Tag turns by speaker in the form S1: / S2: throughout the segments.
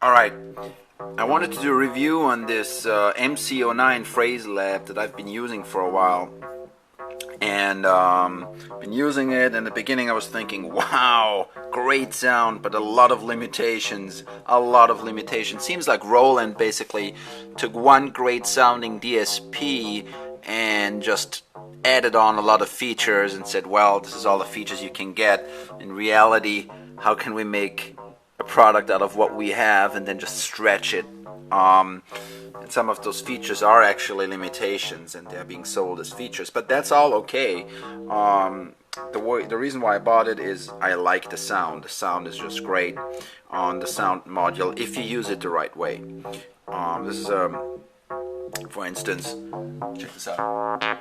S1: Alright, I wanted to do a review on this MC09 phrase lab that I've been using for a while. And been using it. In the beginning I was thinking, wow, great sound, but a lot of limitations. Seems like Roland basically took one great sounding DSP and just added on a lot of features and said, well, this is all the features you can get. In reality, how can we make a product out of what we have and then just stretch it? And some of those features are actually limitations and they're being sold as features, but that's all okay. The reason why I bought it is I like the sound. The sound is just great on the sound module if you use it the right way. This is for instance, check this out.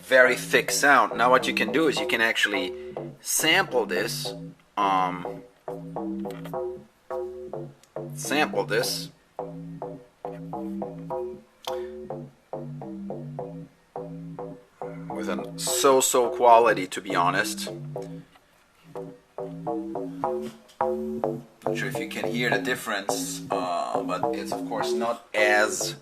S1: Very thick sound. Now what you can do is you can actually sample this with a so-so quality, to be honest. Not sure if you can hear the difference, but it's of course not as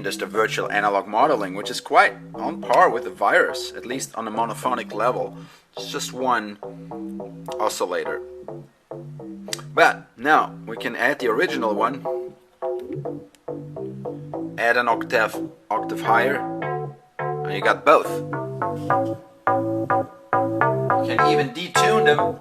S1: just a virtual analog modeling, which is quite on par with the virus, at least on a monophonic level. It's just one oscillator. But now we can add the original one, add an octave higher, and you got both. You can even detune them.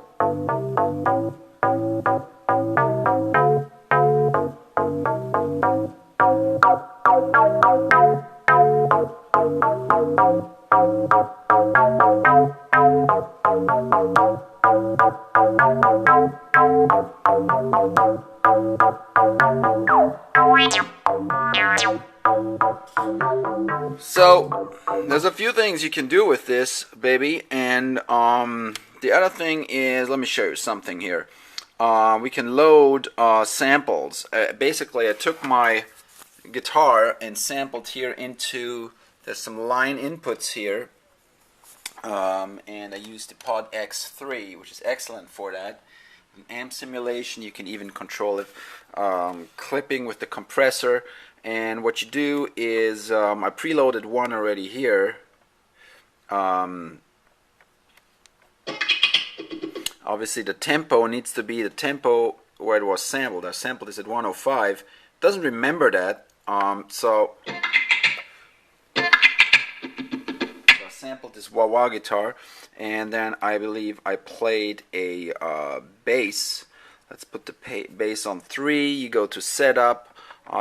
S1: So there's a few things you can do with this baby, and the other thing is, let me show you something here. We can load samples. Basically I took my guitar and sampled here into, there's some line inputs here, and I used the Pod X3, which is excellent for that. An amp simulation, you can even control it, clipping with the compressor. And what you do is, I preloaded one already here. Obviously the tempo needs to be the tempo where it was sampled. I sampled this at 105. Doesn't remember that, so I sampled this wah-wah guitar, and then I believe I played a bass. Let's put the bass on 3. You go to setup.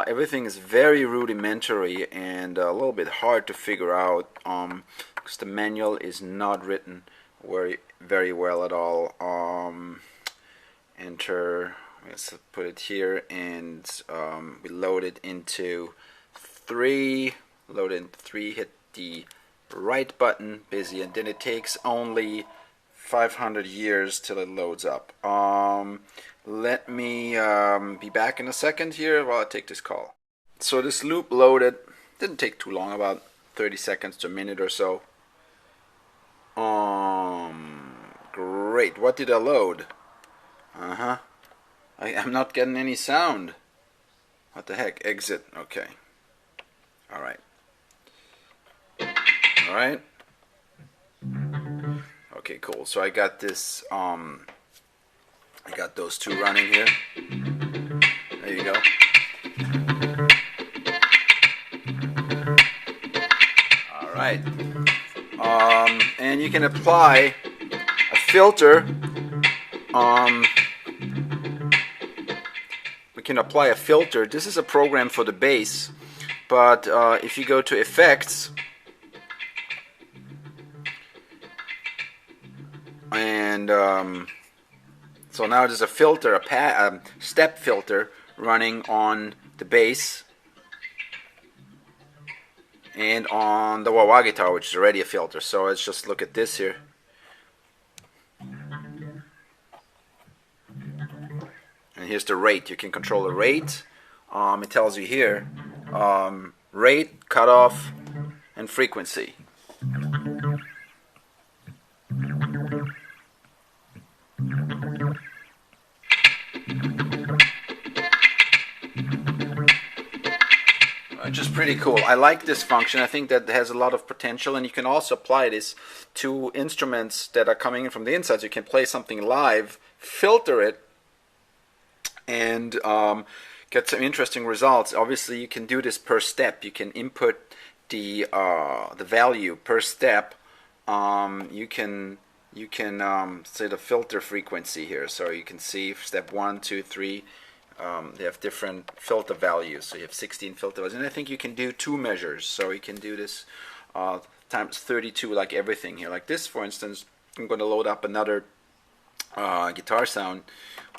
S1: Everything is very rudimentary and a little bit hard to figure out, because the manual is not written very well at all. Enter, let's put it here, and we load it into 3. Load it into 3, hit the right button, busy, and then it takes only 500 years till it loads up. Let me be back in a second here while I take this call. So this loop loaded. Didn't take too long, about 30 seconds to a minute or so. Great. What did I load? I'm not getting any sound. What the heck? Exit. Okay. Alright. Alright. Okay, cool. So I got this, I got those two running here. There you go. Alright. And you can apply a filter. We can apply a filter. This is a program for the bass, but if you go to effects and so now there's a filter, a step filter running on the bass and on the wah-wah guitar, which is already a filter. So let's just look at this here. And here's the rate. You can control the rate. It tells you here rate, cutoff, and frequency. pretty cool. I like this function. I think that has a lot of potential, and you can also apply this to instruments that are coming in from the inside. So you can play something live, filter it, and get some interesting results. Obviously, you can do this per step. You can input the value per step. You can say the filter frequency here. So you can see step 1, 2, 3. They have different filter values. So you have 16 filter values, and I think you can do 2 measures. So you can do this times 32, like everything here. Like this, for instance, I'm going to load up another guitar sound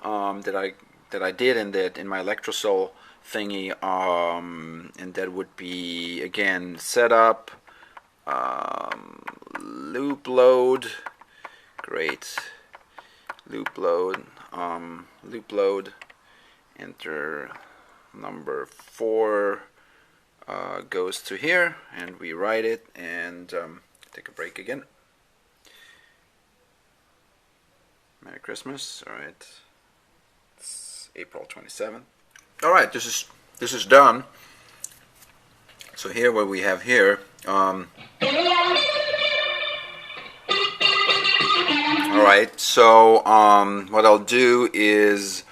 S1: that I did in my Electrosoul thingy, and that would be, again, setup, loop load, great, loop load, enter number 4, goes to here, and we write it, and take a break again. Merry Christmas. All right, it's April 27th. All right, this is done. So here, what we have here, all right, so what I'll do is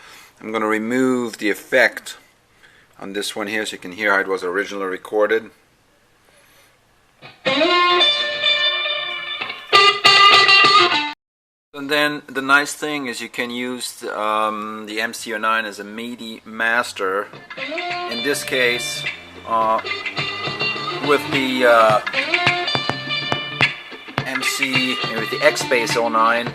S1: I'm going to remove the effect on this one here so you can hear how it was originally recorded. And then the nice thing is you can use the MC09 as a MIDI master. In this case, with the with the X-Bass 09.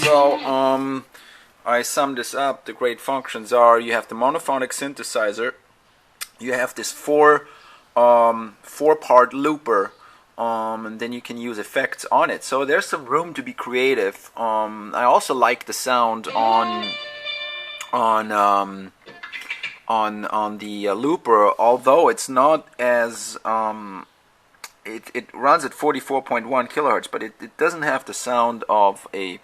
S1: So I sum this up. The great functions are: you have the monophonic synthesizer, you have this four-part looper, and then you can use effects on it. So there's some room to be creative. I also like the sound on the looper, although it's not as it runs at 44.1 kilohertz, but it doesn't have the sound of a.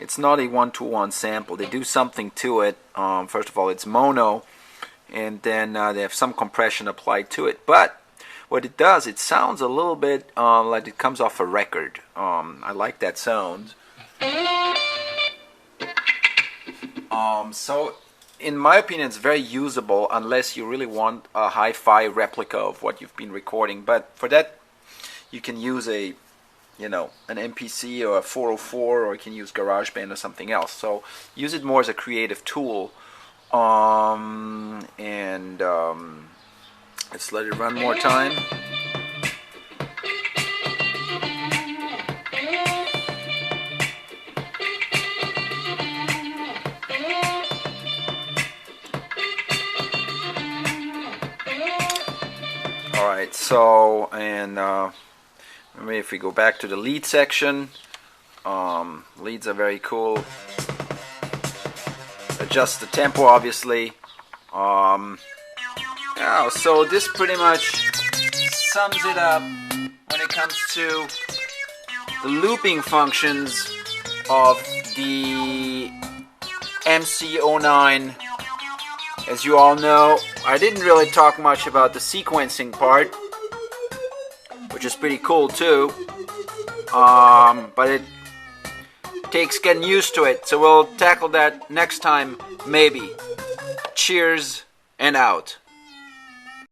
S1: It's not a one-to-one sample. They do something to it. First of all, it's mono, and then they have some compression applied to it. But what it does, it sounds a little bit like it comes off a record. I like that sound. So, in my opinion, it's very usable unless you really want a hi-fi replica of what you've been recording. But for that, you can use an MPC or a 404, or you can use GarageBand or something else. So use it more as a creative tool. Let's let it run more time. Alright, so, maybe if we go back to the lead section, leads are very cool. Adjust the tempo, obviously. Yeah, so this pretty much sums it up when it comes to the looping functions of the MC09. As you all know, I didn't really talk much about the sequencing part, which is pretty cool too, but it takes getting used to it, so we'll tackle that next time, maybe. Cheers and out.